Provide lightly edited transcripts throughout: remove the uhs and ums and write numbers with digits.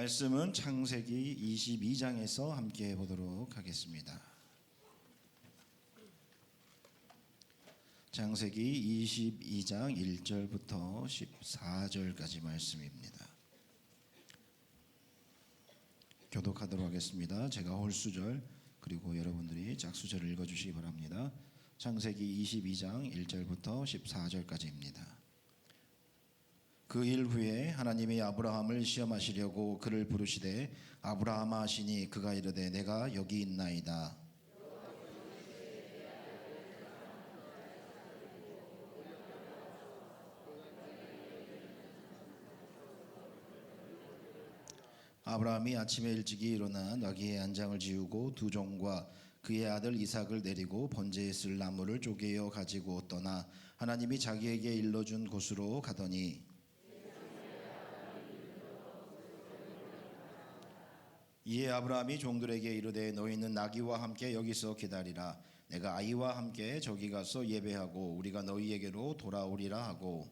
말씀은 창세기 22장에서 함께 보도록 하겠습니다. 창세기 22장 1절부터 14절까지 말씀입니다. 교독하도록 하겠습니다. 제가 홀수절 그리고 여러분들이 짝수절을 읽어주시기 바랍니다. 창세기 22장 1절부터 14절까지입니다. 그 일 후에 하나님이 아브라함을 시험하시려고 그를 부르시되 아브라함아 하시니 그가 이르되 내가 여기 있나이다. 아브라함이 아침에 일찍이 일어나 나귀의 안장을 지우고 두 종과 그의 아들 이삭을 내리고 번제에 쓸 나무를 쪼개어 가지고 떠나 하나님이 자기에게 일러준 곳으로 가더니 이에 아브라함이 종들에게 이르되 너희는 나귀와 함께 여기서 기다리라. 내가 아이와 함께 저기 가서 예배하고 우리가 너희에게로 돌아오리라 하고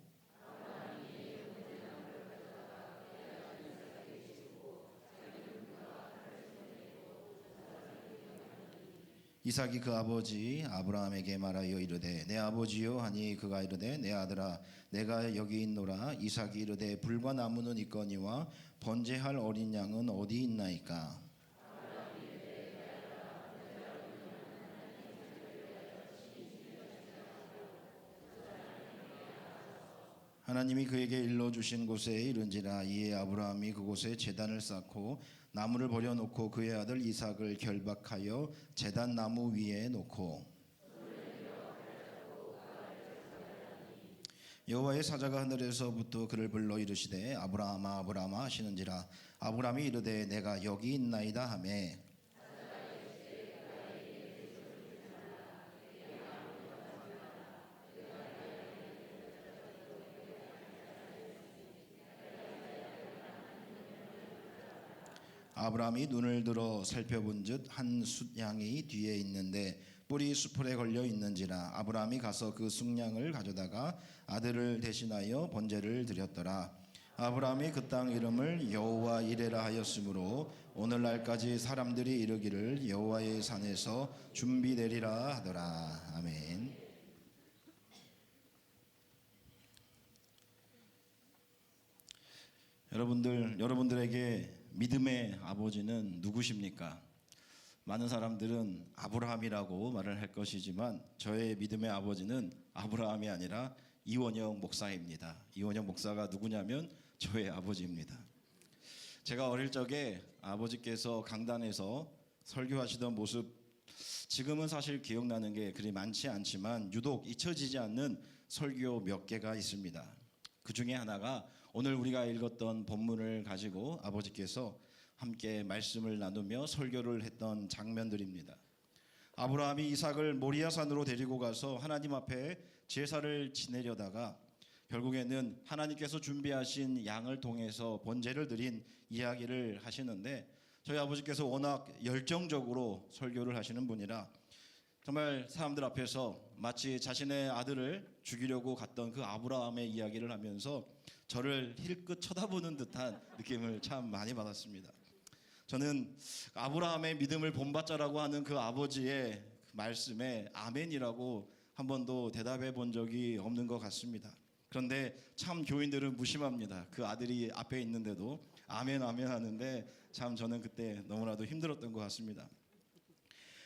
이삭이 그 아버지 아브라함에게 말하여 이르되 내 아버지요 하니 그가 이르되 내 아들아 내가 여기 있노라. 이삭이 이르되 불과 나무는 있거니와 번제할 어린 양은 어디 있나이까. 하나님이 그에게 일러주신 곳에 이른지라. 이에 아브라함이 그곳에 제단을 쌓고 나무를 버려놓고 그의 아들 이삭을 결박하여 제단 나무 위에 놓고 여호와의 사자가 하늘에서부터 그를 불러 이르시되 아브라함아 아브라함아 하시는지라. 아브라함이 이르되 내가 여기 있나이다 하매 아브라함이 눈을 들어 살펴본즉 한 숫양이 뒤에 있는데 뿔이 수풀에 걸려 있는지라. 아브라함이 가서 그 숫양을 가져다가 아들을 대신하여 번제를 드렸더라. 아브라함이 그 땅 이름을 여호와 이레라 하였으므로 오늘날까지 사람들이 이르기를 여호와의 산에서 준비되리라 하더라. 아멘. 여러분들에게 믿음의 아버지는 누구십니까? 많은 사람들은 아브라함이라고 말을 할 것이지만 저의 믿음의 아버지는 아브라함이 아니라 이원영 목사입니다. 이원영 목사가 누구냐면 저의 아버지입니다. 제가 어릴 적에 아버지께서 강단에서 설교하시던 모습 지금은 사실 기억나는 게 그리 많지 않지만 유독 잊혀지지 않는 설교 몇 개가 있습니다. 그 중에 하나가 오늘 우리가 읽었던 본문을 가지고 아버지께서 함께 말씀을 나누며 설교를 했던 장면들입니다. 아브라함이 이삭을 모리아산으로 데리고 가서 하나님 앞에 제사를 지내려다가 결국에는 하나님께서 준비하신 양을 통해서 번제를 드린 이야기를 하시는데 저희 아버지께서 워낙 열정적으로 설교를 하시는 분이라 정말 사람들 앞에서 마치 자신의 아들을 죽이려고 갔던 그 아브라함의 이야기를 하면서 저를 힐끗 쳐다보는 듯한 느낌을 참 많이 받았습니다. 저는 아브라함의 믿음을 본받자라고 하는 그 아버지의 말씀에 아멘이라고 한 번도 대답해 본 적이 없는 것 같습니다. 그런데 참 교인들은 무심합니다. 그 아들이 앞에 있는데도 아멘 아멘 하는데 참 저는 그때 너무나도 힘들었던 것 같습니다.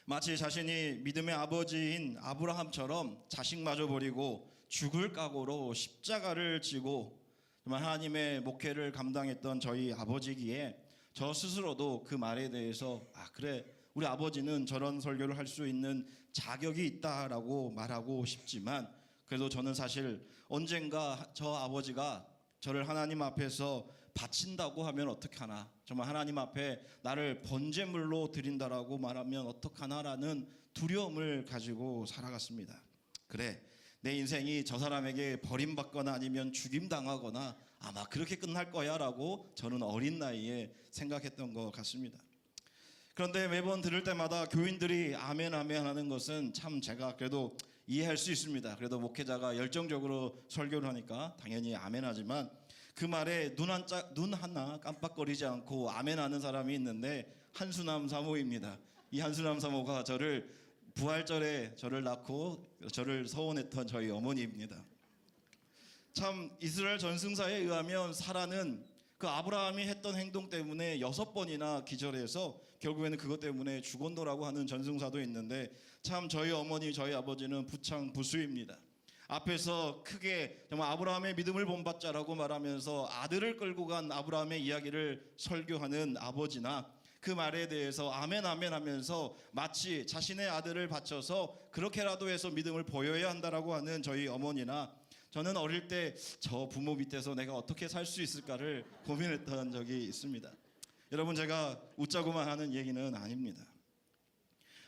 마치 자신이 믿음의 아버지인 아브라함처럼 자식마저 버리고 죽을 각오로 십자가를 지고 정말 하나님의 목회를 감당했던 저희 아버지기에 저 스스로도 그 말에 대해서 그래 우리 아버지는 저런 설교를 할 수 있는 자격이 있다라고 말하고 싶지만 그래도 저는 사실 언젠가 저 아버지가 저를 하나님 앞에서 바친다고 하면 어떡하나, 정말 하나님 앞에 나를 번제물로 드린다라고 말하면 어떡하나라는 두려움을 가지고 살아갔습니다. 그래 내 인생이 저 사람에게 버림받거나 아니면 죽임당하거나 아마 그렇게 끝날 거야 라고 저는 어린 나이에 생각했던 것 같습니다. 그런데 매번 들을 때마다 교인들이 아멘 아멘 하는 것은 참 제가 그래도 이해할 수 있습니다. 그래도 목회자가 열정적으로 설교를 하니까 당연히 아멘 하지만 그 말에 눈 하나 깜빡거리지 않고 아멘 하는 사람이 있는데 한수남 사모입니다. 이 한수남 사모가 저를 부활절에 저를 낳고 저를 서원했던 저희 어머니입니다. 참 이스라엘 전승사에 의하면 사라는 그 아브라함이 했던 행동 때문에 6번이나 기절해서 결국에는 그것 때문에 죽었노라고 하는 전승사도 있는데 참 저희 어머니 저희 아버지는 부창부수입니다. 앞에서 크게 정말 아브라함의 믿음을 본받자라고 말하면서 아들을 끌고 간 아브라함의 이야기를 설교하는 아버지나 그 말에 대해서 아멘 아멘 하면서 마치 자신의 아들을 바쳐서 그렇게라도 해서 믿음을 보여야 한다라고 하는 저희 어머니나 저는 어릴 때 저 부모 밑에서 내가 어떻게 살 수 있을까를 고민했던 적이 있습니다. 여러분 제가 웃자고만 하는 얘기는 아닙니다.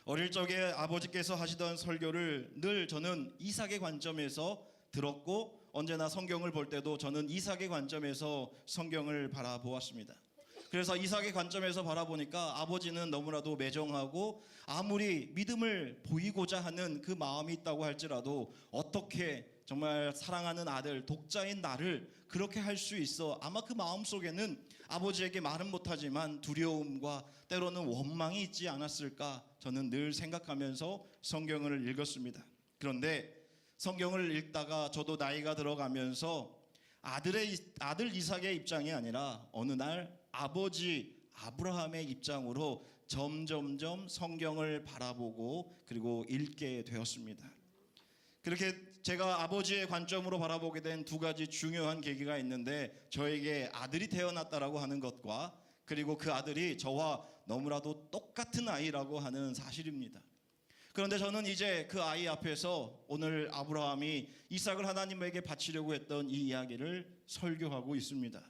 어릴 적에 아버지께서 하시던 설교를 늘 저는 이삭의 관점에서 들었고 언제나 성경을 볼 때도 저는 이삭의 관점에서 성경을 바라보았습니다. 그래서 이삭의 관점에서 바라보니까 아버지는 너무나도 매정하고 아무리 믿음을 보이고자 하는 그 마음이 있다고 할지라도 어떻게 정말 사랑하는 아들 독자인 나를 그렇게 할 수 있어 아마 그 마음속에는 아버지에게 말은 못하지만 두려움과 때로는 원망이 있지 않았을까 저는 늘 생각하면서 성경을 읽었습니다. 그런데 성경을 읽다가 저도 나이가 들어가면서 아들 이삭의 입장이 아니라 어느 날 아버지 아브라함의 입장으로 점점점 성경을 바라보고 그리고 읽게 되었습니다. 그렇게 제가 아버지의 관점으로 바라보게 된 두 가지 중요한 계기가 있는데 저에게 아들이 태어났다라고 하는 것과 그리고 그 아들이 저와 너무나도 똑같은 아이라고 하는 사실입니다. 그런데 저는 이제 그 아이 앞에서 오늘 아브라함이 이삭을 하나님에게 바치려고 했던 이 이야기를 설교하고 있습니다.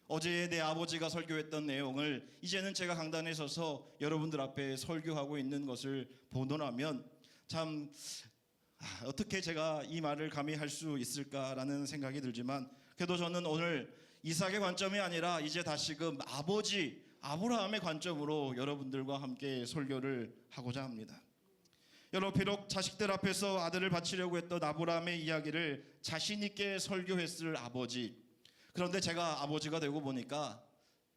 어제 내 아버지가 설교했던 내용을 이제는 제가 강단에 서서 여러분들 앞에 설교하고 있는 것을 보노라면 참 어떻게 제가 이 말을 감히 할 수 있을까라는 생각이 들지만 그래도 저는 오늘 이삭의 관점이 아니라 이제 다시금 아버지 아브라함의 관점으로 여러분들과 함께 설교를 하고자 합니다. 여러분 비록 자식들 앞에서 아들을 바치려고 했던 아브라함의 이야기를 자신 있게 설교했을 아버지, 그런데 제가 아버지가 되고 보니까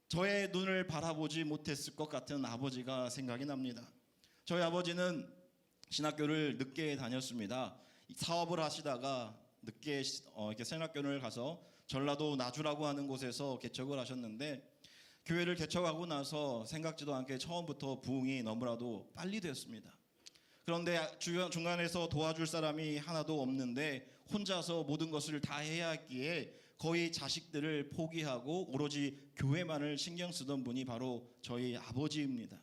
저의 눈을 바라보지 못했을 것 같은 아버지가 생각이 납니다. 저희 아버지는 신학교를 늦게 다녔습니다. 사업을 하시다가 늦게 이렇게 신학교를 가서 전라도 나주라고 하는 곳에서 개척을 하셨는데 교회를 개척하고 나서 생각지도 않게 처음부터 부흥이 너무나도 빨리 됐습니다. 그런데 중간에서 도와줄 사람이 하나도 없는데 혼자서 모든 것을 다 해야 했기에 거의 자식들을 포기하고 오로지 교회만을 신경 쓰던 분이 바로 저희 아버지입니다.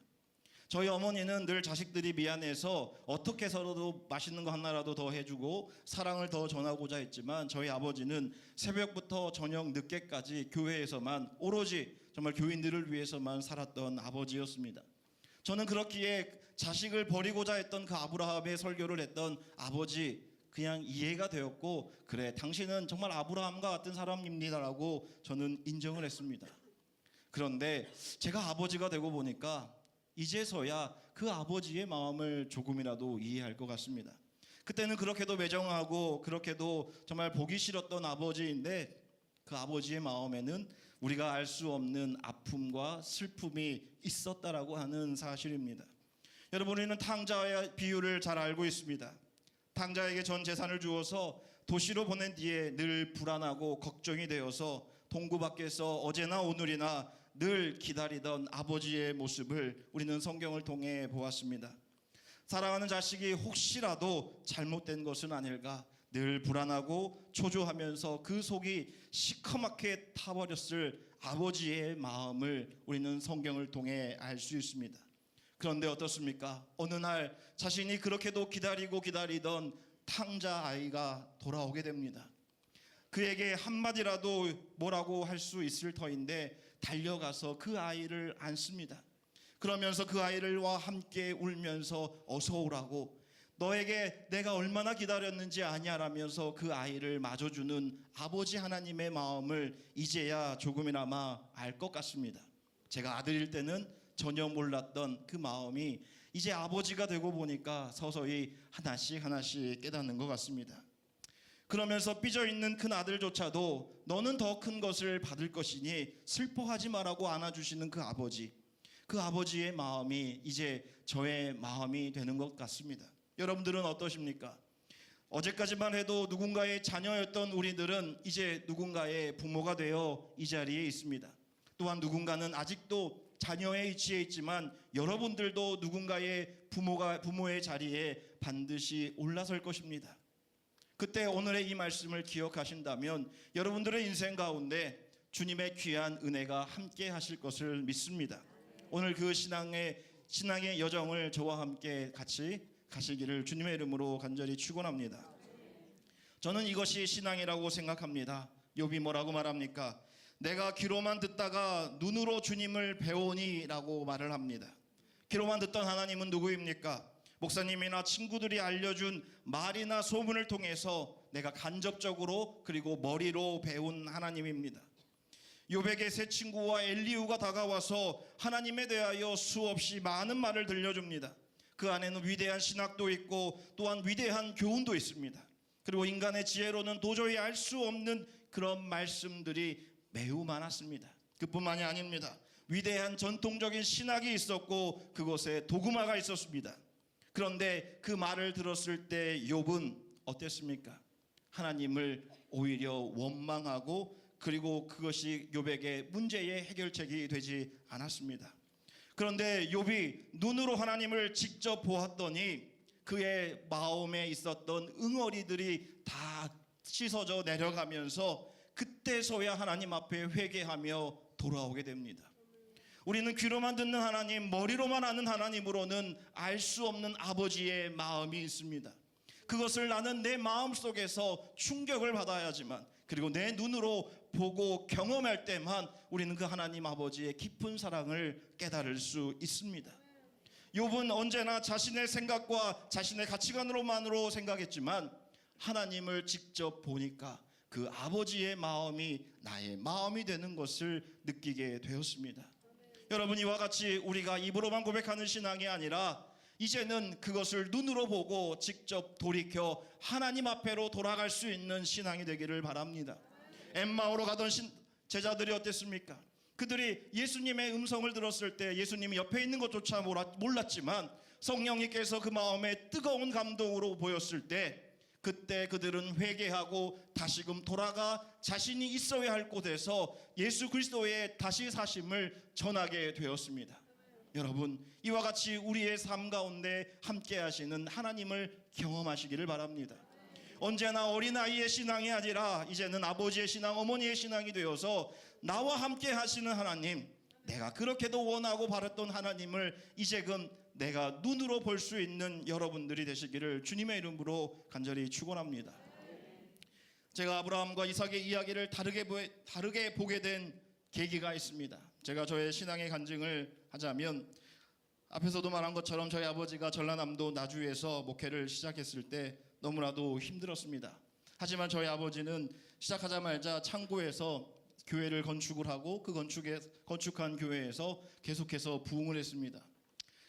저희 어머니는 늘 자식들이 미안해서 어떻게 해서라도 맛있는 거 하나라도 더 해주고 사랑을 더 전하고자 했지만 저희 아버지는 새벽부터 저녁 늦게까지 교회에서만 오로지 정말 교인들을 위해서만 살았던 아버지였습니다. 저는 그렇기에 자식을 버리고자 했던 그 아브라함의 설교를 했던 아버지 그냥 이해가 되었고 그래 당신은 정말 아브라함과 같은 사람입니다라고 저는 인정을 했습니다. 그런데 제가 아버지가 되고 보니까 이제서야 그 아버지의 마음을 조금이라도 이해할 것 같습니다. 그때는 그렇게도 매정하고 그렇게도 정말 보기 싫었던 아버지인데 그 아버지의 마음에는 우리가 알 수 없는 아픔과 슬픔이 있었다라고 하는 사실입니다. 여러분 우리는 탕자의 비유를 잘 알고 있습니다. 탕자에게 전 재산을 주어서 도시로 보낸 뒤에 늘 불안하고 걱정이 되어서 동구 밖에서 어제나 오늘이나 늘 기다리던 아버지의 모습을 우리는 성경을 통해 보았습니다. 사랑하는 자식이 혹시라도 잘못된 것은 아닐까 늘 불안하고 초조하면서 그 속이 시커멓게 타버렸을 아버지의 마음을 우리는 성경을 통해 알 수 있습니다. 그런데 어떻습니까? 어느 날 자신이 그렇게도 기다리고 기다리던 탕자 아이가 돌아오게 됩니다. 그에게 한마디라도 뭐라고 할 수 있을 터인데 달려가서 그 아이를 안습니다. 그러면서 그 아이와 함께 울면서 어서 오라고 너에게 내가 얼마나 기다렸는지 아냐라면서 그 아이를 맞아주는 아버지 하나님의 마음을 이제야 조금이나마 알 것 같습니다. 제가 아들일 때는 전혀 몰랐던 그 마음이 이제 아버지가 되고 보니까 서서히 하나씩 깨닫는 것 같습니다. 그러면서 삐져 있는 큰 아들조차도 너는 더 큰 것을 받을 것이니 슬퍼하지 마라고 안아주시는 그 아버지, 그 아버지의 마음이 이제 저의 마음이 되는 것 같습니다. 여러분들은 어떠십니까? 어제까지만 해도 누군가의 자녀였던 우리들은 이제 누군가의 부모가 되어 이 자리에 있습니다. 또한 누군가는 아직도 자녀의 위치에 있지만 여러분들도 누군가의 부모의 자리에 반드시 올라설 것입니다. 그때 오늘의 이 말씀을 기억하신다면 여러분들의 인생 가운데 주님의 귀한 은혜가 함께 하실 것을 믿습니다. 오늘 그 신앙의 여정을 저와 함께 같이 가시기를 주님의 이름으로 간절히 축원합니다. 저는 이것이 신앙이라고 생각합니다. 욥이 뭐라고 말합니까? 내가 귀로만 듣다가 눈으로 주님을 배우니라고 말을 합니다. 귀로만 듣던 하나님은 누구입니까? 목사님이나 친구들이 알려준 말이나 소문을 통해서 내가 간접적으로 그리고 머리로 배운 하나님입니다. 욥에게 세 친구와 엘리후가 다가와서 하나님에 대하여 수없이 많은 말을 들려줍니다. 그 안에는 위대한 신학도 있고 또한 위대한 교훈도 있습니다. 그리고 인간의 지혜로는 도저히 알 수 없는 그런 말씀들이 매우 많았습니다. 그뿐만이 아닙니다. 위대한 전통적인 신학이 있었고 그곳에 도구마가 있었습니다. 그런데 그 말을 들었을 때 욥은 어땠습니까? 하나님을 오히려 원망하고 그리고 그것이 욥에게 문제의 해결책이 되지 않았습니다. 그런데 욥이 눈으로 하나님을 직접 보았더니 그의 마음에 있었던 응어리들이 다 씻어져 내려가면서 그때서야 하나님 앞에 회개하며 돌아오게 됩니다. 우리는 귀로만 듣는 하나님, 머리로만 아는 하나님으로는 알 수 없는 아버지의 마음이 있습니다. 그것을 나는 내 마음속에서 충격을 받아야지만, 그리고 내 눈으로 보고 경험할 때만 우리는 그 하나님 아버지의 깊은 사랑을 깨달을 수 있습니다. 욥은 언제나 자신의 생각과 자신의 가치관으로만으로 생각했지만 하나님을 직접 보니까 그 아버지의 마음이 나의 마음이 되는 것을 느끼게 되었습니다. 여러분, 이와 같이 우리가 입으로만 고백하는 신앙이 아니라 이제는 그것을 눈으로 보고 직접 돌이켜 하나님 앞에로 돌아갈 수 있는 신앙이 되기를 바랍니다. 엠마오로 가던 제자들이 어땠습니까? 그들이 예수님의 음성을 들었을 때 예수님이 옆에 있는 것조차 몰랐지만 성령님께서 그 마음에 뜨거운 감동으로 보였을 때 그때 그들은 회개하고 다시금 돌아가 자신이 있어야 할 곳에서 예수 그리스도의 다시 사심을 전하게 되었습니다. 여러분, 이와 같이 우리의 삶 가운데 함께 하시는 하나님을 경험하시기를 바랍니다. 언제나 어린아이의 신앙이 아니라 이제는 아버지의 신앙, 어머니의 신앙이 되어서 나와 함께 하시는 하나님, 내가 그렇게도 원하고 바랐던 하나님을 이제금 내가 눈으로 볼 수 있는 여러분들이 되시기를 주님의 이름으로 간절히 축원합니다. 제가 아브라함과 이삭의 이야기를 다르게 보게 된 계기가 있습니다. 제가 저의 신앙의 간증을 하자면 앞에서도 말한 것처럼 저희 아버지가 전라남도 나주에서 목회를 시작했을 때 너무나도 힘들었습니다. 하지만 저희 아버지는 시작하자마자 창고에서 교회를 건축을 하고 그 건축한 교회에서 계속해서 부흥을 했습니다.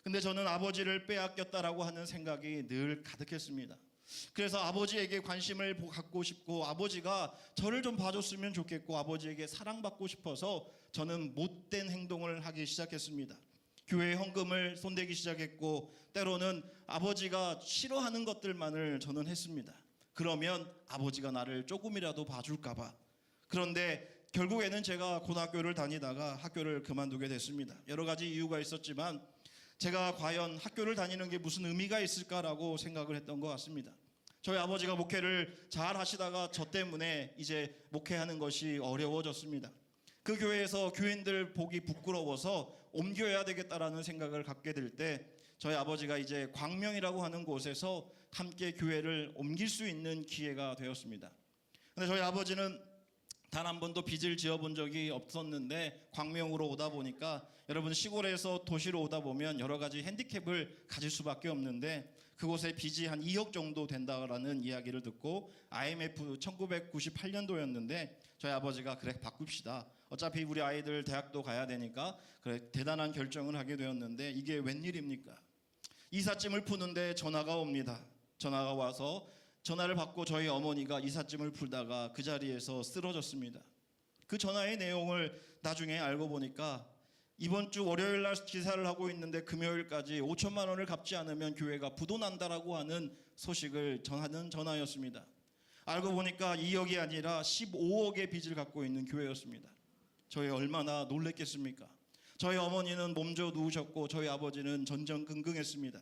근데 저는 아버지를 빼앗겼다라고 하는 생각이 늘 가득했습니다. 그래서 아버지에게 관심을 갖고 싶고 아버지가 저를 좀 봐줬으면 좋겠고 아버지에게 사랑받고 싶어서 저는 못된 행동을 하기 시작했습니다. 교회 헌금을 손대기 시작했고 때로는 아버지가 싫어하는 것들만을 저는 했습니다. 그러면 아버지가 나를 조금이라도 봐줄까 봐. 그런데 결국에는 제가 고등학교를 다니다가 학교를 그만두게 됐습니다. 여러 가지 이유가 있었지만 제가 과연 학교를 다니는 게 무슨 의미가 있을까라고 생각을 했던 것 같습니다. 저희 아버지가 목회를 잘 하시다가 저 때문에 이제 목회하는 것이 어려워졌습니다. 그 교회에서 교인들 보기 부끄러워서 옮겨야 되겠다라는 생각을 갖게 될 때 저희 아버지가 이제 광명이라고 하는 곳에서 함께 교회를 옮길 수 있는 기회가 되었습니다. 근데 저희 아버지는 단 한 번도 빚을 지어본 적이 없었는데 광명으로 오다 보니까 여러분 시골에서 도시로 오다 보면 여러 가지 핸디캡을 가질 수밖에 없는데 그곳에 빚이 한 2억 정도 된다라는 이야기를 듣고 IMF 1998년도였는데 저희 아버지가 그래 바꿉시다. 어차피 우리 아이들 대학도 가야 되니까 그래 대단한 결정을 하게 되었는데 이게 웬일입니까? 이삿짐을 푸는데 전화가 옵니다. 전화가 와서 전화를 받고 저희 어머니가 이삿짐을 풀다가 그 자리에서 쓰러졌습니다. 그 전화의 내용을 나중에 알고 보니까 이번 주 월요일 날 기사를 하고 있는데 금요일까지 5천만 원을 갚지 않으면 교회가 부도난다라고 하는 소식을 전하는 전화였습니다. 알고 보니까 2억이 아니라 15억의 빚을 갖고 있는 교회였습니다. 저희 얼마나 놀랬겠습니까? 저희 어머니는 몸져 누우셨고 저희 아버지는 전전긍긍했습니다.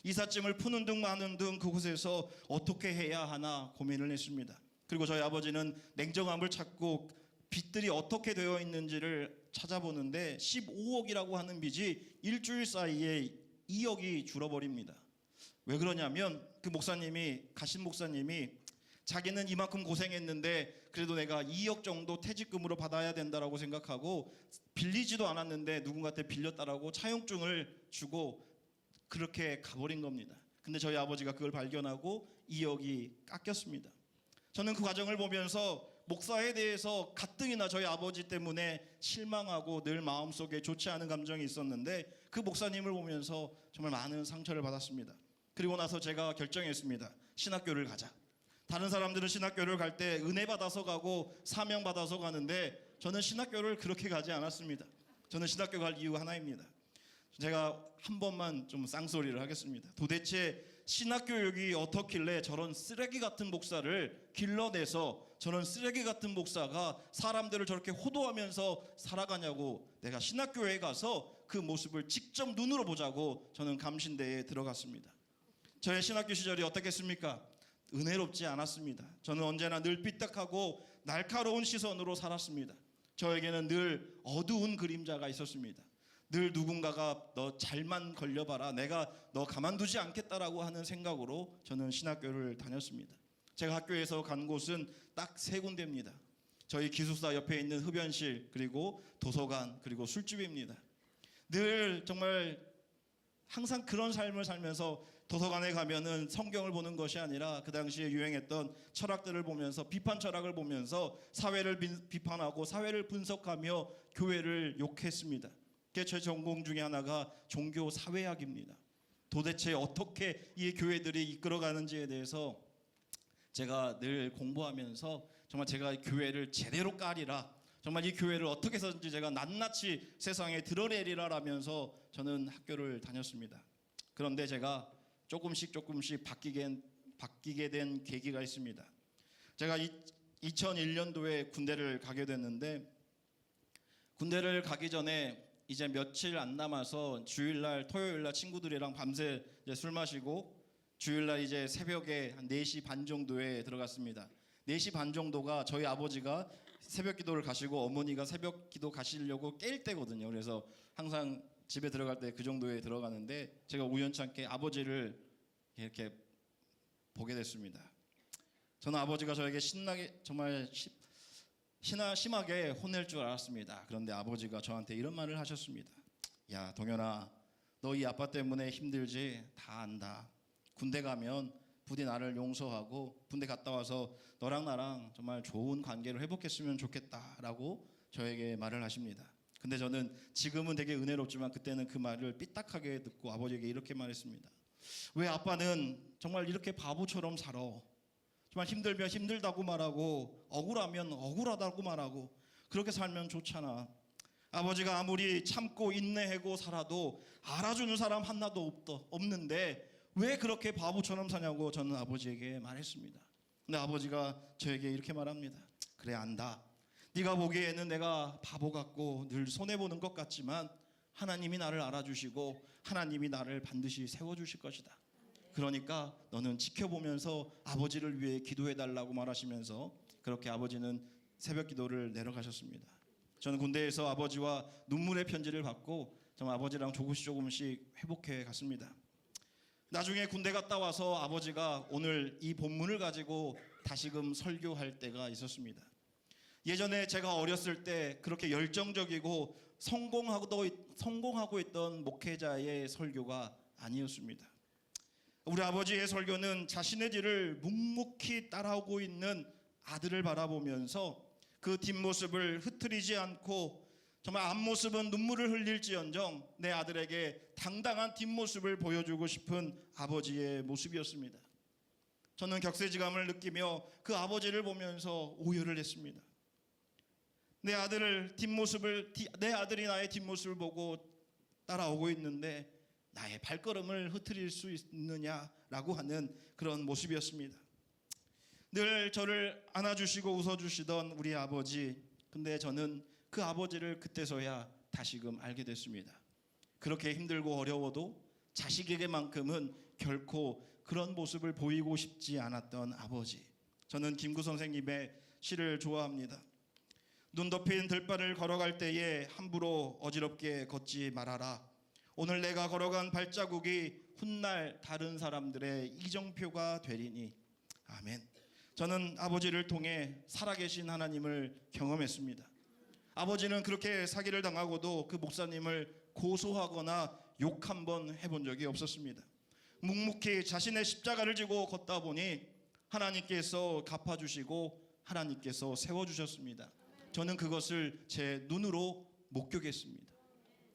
이삿짐을 푸는 등 마는 등 그곳에서 어떻게 해야 하나 고민을 했습니다. 그리고 저희 아버지는 냉정함을 찾고 빚들이 어떻게 되어 있는지를 찾아보는데 15억이라고 하는 빚이 일주일 사이에 2억이 줄어버립니다. 왜 그러냐면 그 목사님이, 가신 목사님이 자기는 이만큼 고생했는데 그래도 내가 2억 정도 퇴직금으로 받아야 된다라고 생각하고 빌리지도 않았는데 누군가한테 빌렸다라고 차용증을 주고 그렇게 가버린 겁니다. 근데 저희 아버지가 그걸 발견하고 2억이 깎였습니다. 저는 그 과정을 보면서 목사에 대해서 가뜩이나 저희 아버지 때문에 실망하고 늘 마음속에 좋지 않은 감정이 있었는데 그 목사님을 보면서 정말 많은 상처를 받았습니다. 그리고 나서 제가 결정했습니다. 신학교를 가자. 다른 사람들은 신학교를 갈 때 은혜 받아서 가고 사명 받아서 가는데 저는 신학교를 그렇게 가지 않았습니다. 저는 신학교 갈 이유 하나입니다. 제가 한 번만 좀 쌍소리를 하겠습니다. 도대체 신학교육이 어떻길래 저런 쓰레기 같은 목사를 길러내서 저런 쓰레기 같은 목사가 사람들을 저렇게 호도하면서 살아가냐고 내가 신학교에 가서 그 모습을 직접 눈으로 보자고 저는 감신대에 들어갔습니다. 저의 신학교 시절이 어떻겠습니까? 은혜롭지 않았습니다. 저는 언제나 늘 삐딱하고 날카로운 시선으로 살았습니다. 저에게는 늘 어두운 그림자가 있었습니다. 늘 누군가가 너 잘만 걸려봐라, 내가 너 가만두지 않겠다라고 하는 생각으로 저는 신학교를 다녔습니다. 제가 학교에서 간 곳은 딱 3군데입니다. 저희 기숙사 옆에 있는 흡연실, 그리고 도서관, 그리고 술집입니다. 늘 정말 항상 그런 삶을 살면서 도서관에 가면은 성경을 보는 것이 아니라 그 당시에 유행했던 철학들을 보면서 비판 철학을 보면서 사회를 비판하고 사회를 분석하며 교회를 욕했습니다. 제 전공 중에 하나가 종교 사회학입니다. 도대체 어떻게 이 교회들이 이끌어가는지에 대해서 제가 늘 공부하면서 정말 제가 교회를 제대로 까리라, 정말 이 교회를 어떻게 해서든지 제가 낱낱이 세상에 드러내리라 라면서 저는 학교를 다녔습니다. 그런데 제가 조금씩 바뀌게 된 계기가 있습니다. 제가 2001년도에 군대를 가게 됐는데 군대를 가기 전에 이제 며칠 안 남아서 주일날, 토요일날 친구들이랑 밤새 이제 술 마시고 주일날 이제 새벽에 한 4시 반 정도에 들어갔습니다. 4시 반 정도가 저희 아버지가 새벽 기도를 가시고 어머니가 새벽 기도 가시려고 깰 때거든요. 그래서 항상 집에 들어갈 때 그 정도에 들어가는데 제가 우연찮게 아버지를 이렇게 보게 됐습니다. 저는 아버지가 저에게 신나게 정말 심하게 혼낼 줄 알았습니다. 그런데 아버지가 저한테 이런 말을 하셨습니다. 야, 동현아, 너 이 아빠 때문에 힘들지? 다 안다. 군대 가면 부디 나를 용서하고 군대 갔다 와서 너랑 나랑 정말 좋은 관계를 회복했으면 좋겠다라고 저에게 말을 하십니다. 근데 저는 지금은 되게 은혜롭지만 그때는 그 말을 삐딱하게 듣고 아버지에게 이렇게 말했습니다. 왜 아빠는 정말 이렇게 바보처럼 살아? 정말 힘들면 힘들다고 말하고 억울하면 억울하다고 말하고 그렇게 살면 좋잖아. 아버지가 아무리 참고 인내하고 살아도 알아주는 사람 하나도 없는데 왜 그렇게 바보처럼 사냐고 저는 아버지에게 말했습니다. 근데 아버지가 저에게 이렇게 말합니다. 그래, 안다. 네가 보기에는 내가 바보 같고 늘 손해보는 것 같지만 하나님이 나를 알아주시고 하나님이 나를 반드시 세워주실 것이다. 그러니까 너는 지켜보면서 아버지를 위해 기도해달라고 말하시면서 그렇게 아버지는 새벽 기도를 내려가셨습니다. 저는 군대에서 아버지와 눈물의 편지를 받고 정말 아버지랑 조금씩 회복해 갔습니다. 나중에 군대 갔다 와서 아버지가 오늘 이 본문을 가지고 다시금 설교할 때가 있었습니다. 예전에 제가 어렸을 때 그렇게 열정적이고 성공하고 있던 목회자의 설교가 아니었습니다. 우리 아버지의 설교는 자신의 뒤를 묵묵히 따라오고 있는 아들을 바라보면서 그 뒷모습을 흐트리지 않고 정말 앞모습은 눈물을 흘릴지언정 내 아들에게 당당한 뒷모습을 보여주고 싶은 아버지의 모습이었습니다. 저는 격세지감을 느끼며 그 아버지를 보면서 오열을 했습니다. 내 아들이 나의 뒷모습을 보고 따라오고 있는데 나의 발걸음을 흐트릴 수 있느냐라고 하는 그런 모습이었습니다. 늘 저를 안아주시고 웃어주시던 우리 아버지, 근데 저는 그 아버지를 그때서야 다시금 알게 됐습니다. 그렇게 힘들고 어려워도 자식에게만큼은 결코 그런 모습을 보이고 싶지 않았던 아버지. 저는 김구 선생님의 시를 좋아합니다. 눈 덮인 들바를 걸어갈 때에 함부로 어지럽게 걷지 말아라. 오늘 내가 걸어간 발자국이 훗날 다른 사람들의 이정표가 되리니. 아멘. 저는 아버지를 통해 살아계신 하나님을 경험했습니다. 아버지는 그렇게 사기를 당하고도 그 목사님을 고소하거나 욕 한번 해본 적이 없었습니다. 묵묵히 자신의 십자가를 지고 걷다 보니 하나님께서 갚아주시고 하나님께서 세워주셨습니다. 저는 그것을 제 눈으로 목격했습니다.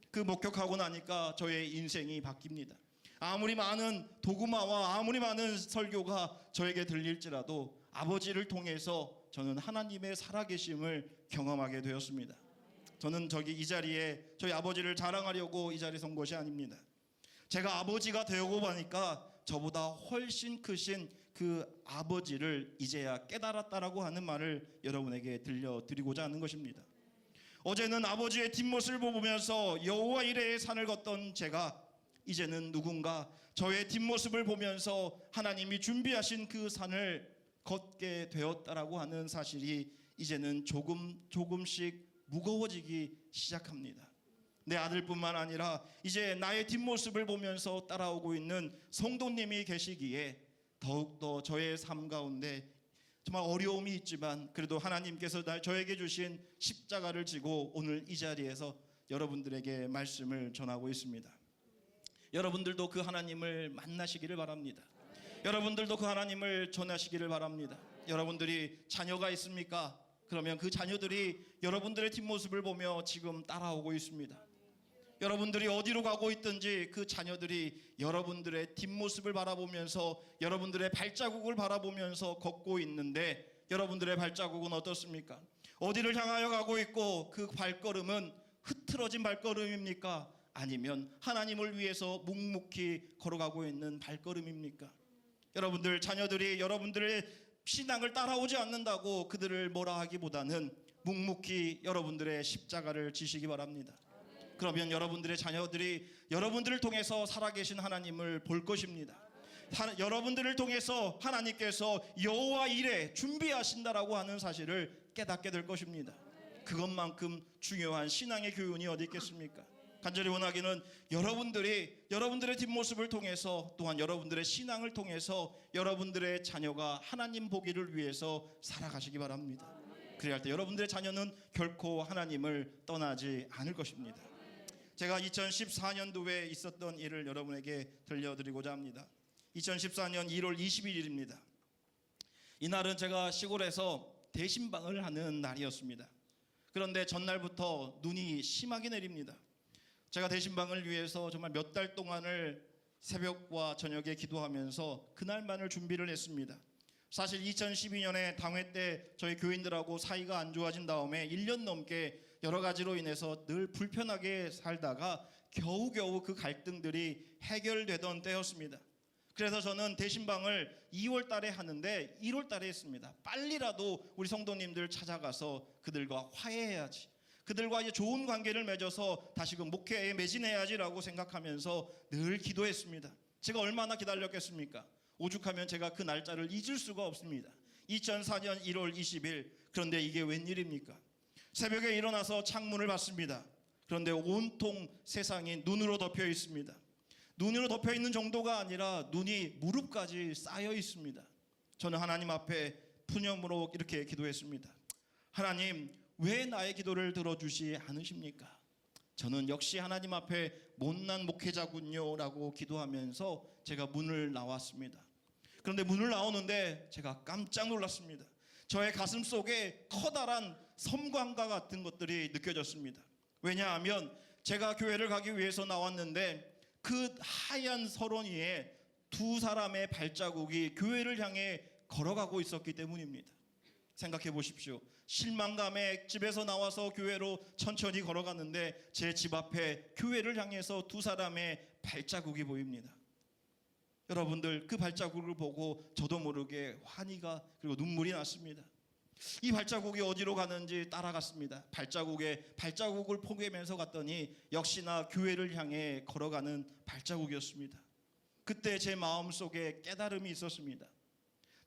그 목격하고 나니까 저의 인생이 바뀝니다. 아무리 많은 도구마와 아무리 많은 설교가 저에게 들릴지라도 아버지를 통해서 저는 하나님의 살아계심을 경험하게 되었습니다. 저는 이 자리에 저희 아버지를 자랑하려고 이 자리에 선 것이 아닙니다. 제가 아버지가 되고 보니까 저보다 훨씬 크신 그 아버지를 이제야 깨달았다라고 하는 말을 여러분에게 들려드리고자 하는 것입니다. 어제는 아버지의 뒷모습을 보면서 여호와 이레의 산을 걷던 제가 이제는 누군가 저의 뒷모습을 보면서 하나님이 준비하신 그 산을 걷게 되었다라고 하는 사실이 이제는 조금씩 무거워지기 시작합니다. 내 아들뿐만 아니라 이제 나의 뒷모습을 보면서 따라오고 있는 성도님이 계시기에 더욱더 저의 삶 가운데 정말 어려움이 있지만 그래도 하나님께서 저에게 주신 십자가를 지고 오늘 이 자리에서 여러분들에게 말씀을 전하고 있습니다. 여러분들도 그 하나님을 만나시기를 바랍니다. 여러분들도 그 하나님을 전하시기를 바랍니다. 여러분들이 자녀가 있습니까? 그러면 그 자녀들이 여러분들의 뒷모습을 보며 지금 따라오고 있습니다. 여러분들이 어디로 가고 있든지 그 자녀들이 여러분들의 뒷모습을 바라보면서 여러분들의 발자국을 바라보면서 걷고 있는데 여러분들의 발자국은 어떻습니까? 어디를 향하여 가고 있고 그 발걸음은 흐트러진 발걸음입니까? 아니면 하나님을 위해서 묵묵히 걸어가고 있는 발걸음입니까? 여러분들 자녀들이 여러분들의 신앙을 따라오지 않는다고 그들을 뭐라 하기보다는 묵묵히 여러분들의 십자가를 지시기 바랍니다. 그러면 여러분들의 자녀들이 여러분들을 통해서 살아계신 하나님을 볼 것입니다. 여러분들을 통해서 하나님께서 여호와 이레 준비하신다라고 하는 사실을 깨닫게 될 것입니다. 그것만큼 중요한 신앙의 교훈이 어디 있겠습니까? 간절히 원하기는 여러분들의 뒷모습을 통해서 또한 여러분들의 신앙을 통해서 여러분들의 자녀가 하나님 보기를 위해서 살아가시기 바랍니다. 그래야 할 때 여러분들의 자녀는 결코 하나님을 떠나지 않을 것입니다. 제가 2014년도에 있었던 일을 여러분에게 들려드리고자 합니다. 2014년 1월 21일입니다. 이날은 제가 시골에서 대신방을 하는 날이었습니다. 그런데 전날부터 눈이 심하게 내립니다. 제가 대신방을 위해서 정말 몇 달 동안을 새벽과 저녁에 기도하면서 그날만을 준비를 했습니다. 사실 2012년에 당회 때 저희 교인들하고 사이가 안 좋아진 다음에 1년 넘게 여러 가지로 인해서 늘 불편하게 살다가 겨우겨우 그 갈등들이 해결되던 때였습니다. 그래서 저는 대신방을 2월 달에 하는데 1월 달에 했습니다. 빨리라도 우리 성도님들 찾아가서 그들과 화해해야지, 그들과 이제 좋은 관계를 맺어서 다시금 목회에 매진해야지라고 생각하면서 늘 기도했습니다. 제가 얼마나 기다렸겠습니까? 오죽하면 제가 그 날짜를 잊을 수가 없습니다. 2004년 1월 20일. 그런데 이게 웬일입니까? 새벽에 일어나서 창문을 봤습니다. 그런데 온통 세상이 눈으로 덮여 있습니다. 눈으로 덮여 있는 정도가 아니라 눈이 무릎까지 쌓여 있습니다. 저는 하나님 앞에 푸념으로 이렇게 기도했습니다. 하나님, 왜 나의 기도를 들어주지 않으십니까? 저는 역시 하나님 앞에 못난 목회자군요 라고 기도하면서 제가 문을 나왔습니다. 그런데 문을 나오는데 제가 깜짝 놀랐습니다. 저의 가슴 속에 커다란 섬광과 같은 것들이 느껴졌습니다. 왜냐하면 제가 교회를 가기 위해서 나왔는데 그 하얀 설원 위에 두 사람의 발자국이 교회를 향해 걸어가고 있었기 때문입니다. 생각해 보십시오. 실망감에 집에서 나와서 교회로 천천히 걸어갔는데 제 집 앞에 교회를 향해서 두 사람의 발자국이 보입니다. 여러분들, 그 발자국을 보고 저도 모르게 환희가 그리고 눈물이 났습니다. 이 발자국이 어디로 가는지 따라갔습니다. 발자국을 포개면서 갔더니 역시나 교회를 향해 걸어가는 발자국이었습니다. 그때 제 마음속에 깨달음이 있었습니다.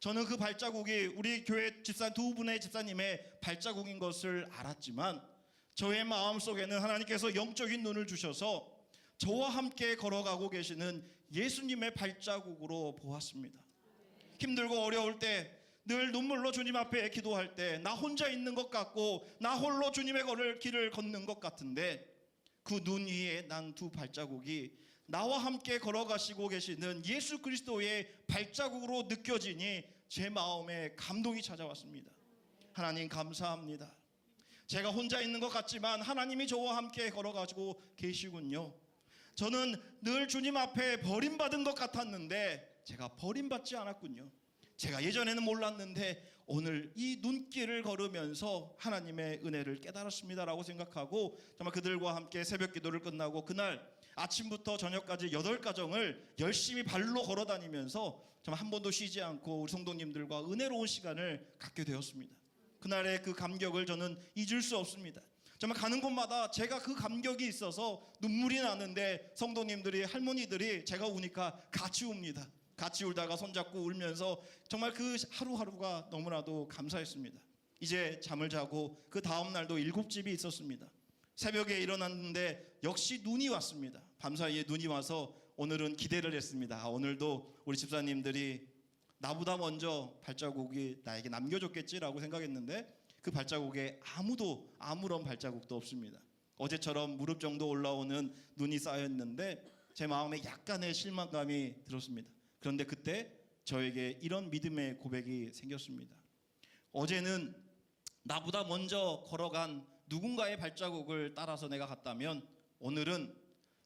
저는 그 발자국이 우리 교회 집사 두 분의 집사님의 발자국인 것을 알았지만 저의 마음속에는 하나님께서 영적인 눈을 주셔서 저와 함께 걸어가고 계시는 예수님의 발자국으로 보았습니다. 힘들고 어려울 때, 늘 눈물로 주님 앞에 기도할 때 나 혼자 있는 것 같고 나 홀로 주님의 길을 걷는 것 같은데 그 눈 위에 난 두 발자국이 나와 함께 걸어가시고 계시는 예수 그리스도의 발자국으로 느껴지니 제 마음에 감동이 찾아왔습니다. 하나님 감사합니다. 제가 혼자 있는 것 같지만 하나님이 저와 함께 걸어가지고 계시군요. 저는 늘 주님 앞에 버림받은 것 같았는데 제가 버림받지 않았군요. 제가 예전에는 몰랐는데 오늘 이 눈길을 걸으면서 하나님의 은혜를 깨달았습니다라고 생각하고 정말 그들과 함께 새벽 기도를 끝나고 그날 아침부터 저녁까지 8가정을 열심히 발로 걸어다니면서 정말 한 번도 쉬지 않고 우리 성도님들과 은혜로운 시간을 갖게 되었습니다. 그날의 그 감격을 저는 잊을 수 없습니다. 정말 가는 곳마다 제가 그 감격이 있어서 눈물이 나는데 성도님들이, 할머니들이 제가 우니까 같이 웁니다. 같이 울다가 손잡고 울면서 정말 그 하루하루가 너무나도 감사했습니다. 이제 잠을 자고 그 다음 날도 7집이 있었습니다. 새벽에 일어났는데 역시 눈이 왔습니다. 밤사이에 눈이 와서 오늘은 기대를 했습니다. 오늘도 우리 집사님들이 나보다 먼저 발자국이 나에게 남겨줬겠지라고 생각했는데 그 발자국에 아무런 발자국도 없습니다. 어제처럼 무릎 정도 올라오는 눈이 쌓였는데 제 마음에 약간의 실망감이 들었습니다. 그런데 그때 저에게 이런 믿음의 고백이 생겼습니다. 어제는 나보다 먼저 걸어간 누군가의 발자국을 따라서 내가 갔다면 오늘은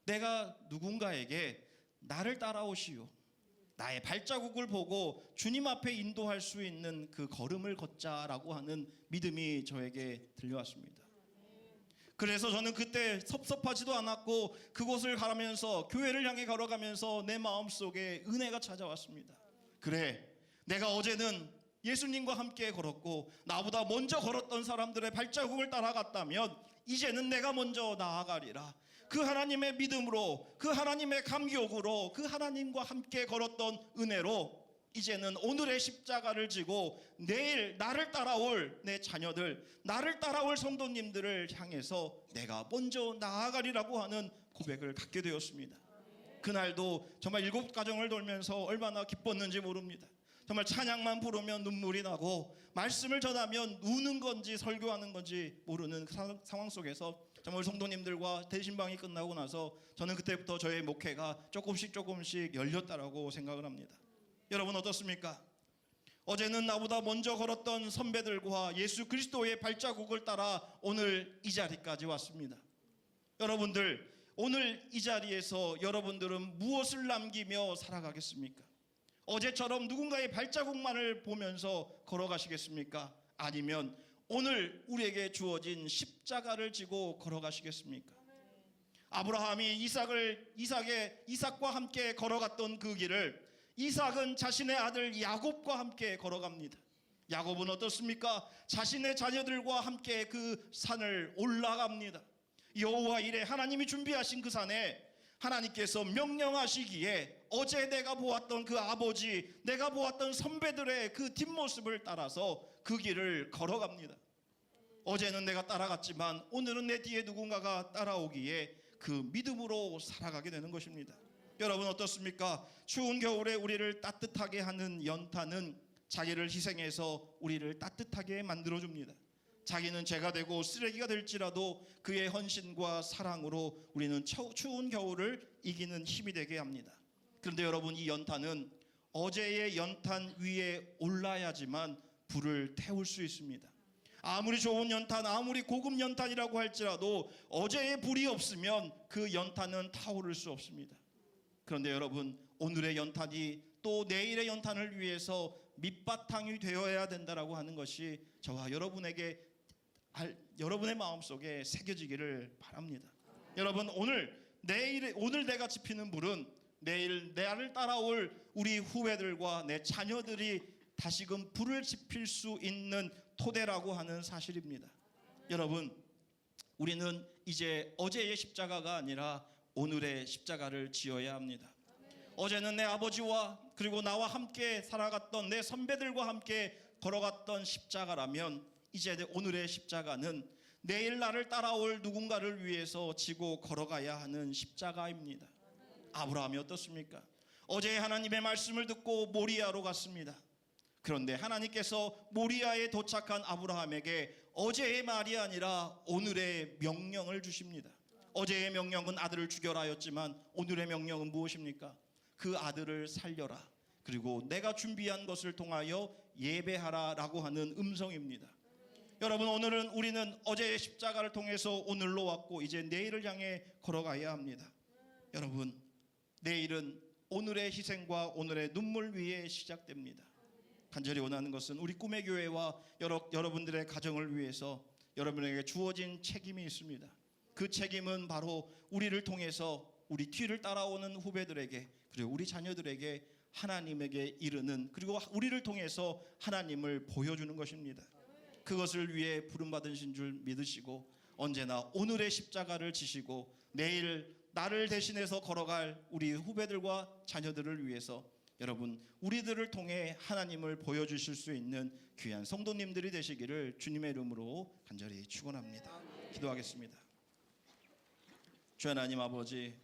내가 누군가에게 나를 따라오시오, 나의 발자국을 보고 주님 앞에 인도할 수 있는 그 걸음을 걷자라고 하는 믿음이 저에게 들려왔습니다. 그래서 저는 그때 섭섭하지도 않았고 그곳을 가면서 교회를 향해 걸어가면서 내 마음속에 은혜가 찾아왔습니다. 그래, 내가 어제는 예수님과 함께 걸었고 나보다 먼저 걸었던 사람들의 발자국을 따라갔다면 이제는 내가 먼저 나아가리라. 그 하나님의 믿음으로, 그 하나님의 감격으로, 그 하나님과 함께 걸었던 은혜로 이제는 오늘의 십자가를 지고 내일 나를 따라올 내 자녀들, 나를 따라올 성도님들을 향해서 내가 먼저 나아가리라고 하는 고백을 갖게 되었습니다. 그날도 정말 7가정을 돌면서 얼마나 기뻤는지 모릅니다. 정말 찬양만 부르면 눈물이 나고 말씀을 전하면 우는 건지 설교하는 건지 모르는 그 상황 속에서 정말 성도님들과 대신방이 끝나고 나서 저는 그때부터 저의 목회가 조금씩 열렸다라고 생각을 합니다. 여러분 어떻습니까? 어제는 나보다 먼저 걸었던 선배들과 예수 그리스도의 발자국을 따라 오늘 이 자리까지 왔습니다. 여러분들, 오늘 이 자리에서 여러분들은 무엇을 남기며 살아가겠습니까? 어제처럼 누군가의 발자국만을 보면서 걸어가시겠습니까? 아니면 오늘 우리에게 주어진 십자가를 지고 걸어가시겠습니까? 아브라함이 이삭과 함께 걸어갔던 그 길을 이삭은 자신의 아들 야곱과 함께 걸어갑니다. 야곱은 어떻습니까? 자신의 자녀들과 함께 그 산을 올라갑니다. 여호와 이레, 하나님이 준비하신 그 산에 하나님께서 명령하시기에 어제 내가 보았던 그 아버지, 내가 보았던 선배들의 그 뒷모습을 따라서 그 길을 걸어갑니다. 어제는 내가 따라갔지만 오늘은 내 뒤에 누군가가 따라오기에 그 믿음으로 살아가게 되는 것입니다. 여러분 어떻습니까? 추운 겨울에 우리를 따뜻하게 하는 연탄은 자기를 희생해서 우리를 따뜻하게 만들어줍니다. 자기는 죄가 되고 쓰레기가 될지라도 그의 헌신과 사랑으로 우리는 추운 겨울을 이기는 힘이 되게 합니다. 그런데 여러분, 이 연탄은 어제의 연탄 위에 올라야지만 불을 태울 수 있습니다. 아무리 좋은 연탄, 아무리 고급 연탄이라고 할지라도 어제의 불이 없으면 그 연탄은 타오를 수 없습니다. 그런데 여러분, 오늘의 연탄이 또 내일의 연탄을 위해서 밑바탕이 되어야 된다라고 하는 것이 저와 여러분에게 여러분의 마음속에 새겨지기를 바랍니다. 여러분, 오늘 내가 지피는 불은 내일 나를 따라올 우리 후배들과 내 자녀들이 다시금 불을 지필 수 있는 토대라고 하는 사실입니다. 여러분, 우리는 이제 어제의 십자가가 아니라 오늘의 십자가를 지어야 합니다. 어제는 내 아버지와 그리고 나와 함께 살아갔던 내 선배들과 함께 걸어갔던 십자가라면 이제 오늘의 십자가는 내일 나를 따라올 누군가를 위해서 지고 걸어가야 하는 십자가입니다. 아브라함이 어떻습니까? 어제 하나님의 말씀을 듣고 모리아로 갔습니다. 그런데 하나님께서 모리아에 도착한 아브라함에게 어제의 말이 아니라 오늘의 명령을 주십니다. 어제의 명령은 아들을 죽여라였지만 오늘의 명령은 무엇입니까? 그 아들을 살려라. 그리고 내가 준비한 것을 통하여 예배하라라고 하는 음성입니다. 여러분, 오늘은 우리는 어제의 십자가를 통해서 오늘로 왔고 이제 내일을 향해 걸어가야 합니다. 여러분, 내일은 오늘의 희생과 오늘의 눈물 위에 시작됩니다. 간절히 원하는 것은 우리 꿈의 교회와 여러분들의 가정을 위해서 여러분에게 주어진 책임이 있습니다. 그 책임은 바로 우리를 통해서 우리 뒤를 따라오는 후배들에게 그리고 우리 자녀들에게 하나님에게 이르는, 그리고 우리를 통해서 하나님을 보여주는 것입니다. 그것을 위해 부름받으신 줄 믿으시고 언제나 오늘의 십자가를 지시고 내일 나를 대신해서 걸어갈 우리 후배들과 자녀들을 위해서 여러분, 우리들을 통해 하나님을 보여주실 수 있는 귀한 성도님들이 되시기를 주님의 이름으로 간절히 축원합니다. 기도하겠습니다. 주 하나님 아버지,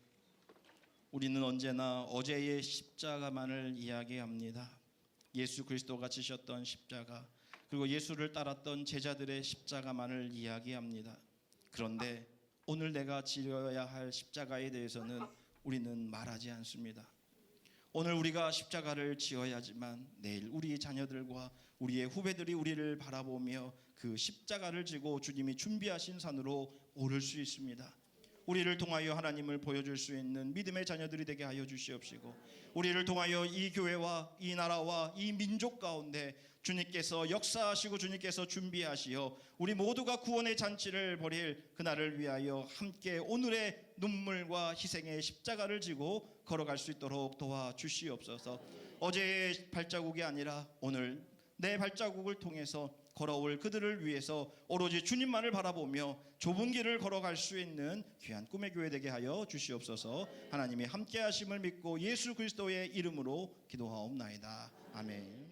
우리는 언제나 어제의 십자가만을 이야기합니다. 예수 그리스도가 지셨던 십자가, 그리고 예수를 따랐던 제자들의 십자가만을 이야기합니다. 그런데 오늘 내가 지어야 할 십자가에 대해서는 우리는 말하지 않습니다. 오늘 우리가 십자가를 지어야지만 내일 우리 자녀들과 우리의 후배들이 우리를 바라보며 그 십자가를 지고 주님이 준비하신 산으로 오를 수 있습니다. 우리를 통하여 하나님을 보여줄 수 있는 믿음의 자녀들이 되게 하여 주시옵시고, 우리를 통하여 이 교회와 이 나라와 이 민족 가운데 주님께서 역사하시고 주님께서 준비하시어 우리 모두가 구원의 잔치를 벌일 그날을 위하여 함께 오늘의 눈물과 희생의 십자가를 지고 걸어갈 수 있도록 도와주시옵소서. 어제의 발자국이 아니라 오늘 내 발자국을 통해서 걸어올 그들을 위해서 오로지 주님만을 바라보며 좁은 길을 걸어갈 수 있는 귀한 꿈의 교회 되게 하여 주시옵소서. 하나님이 함께 하심을 믿고 예수 그리스도의 이름으로 기도하옵나이다. 아멘.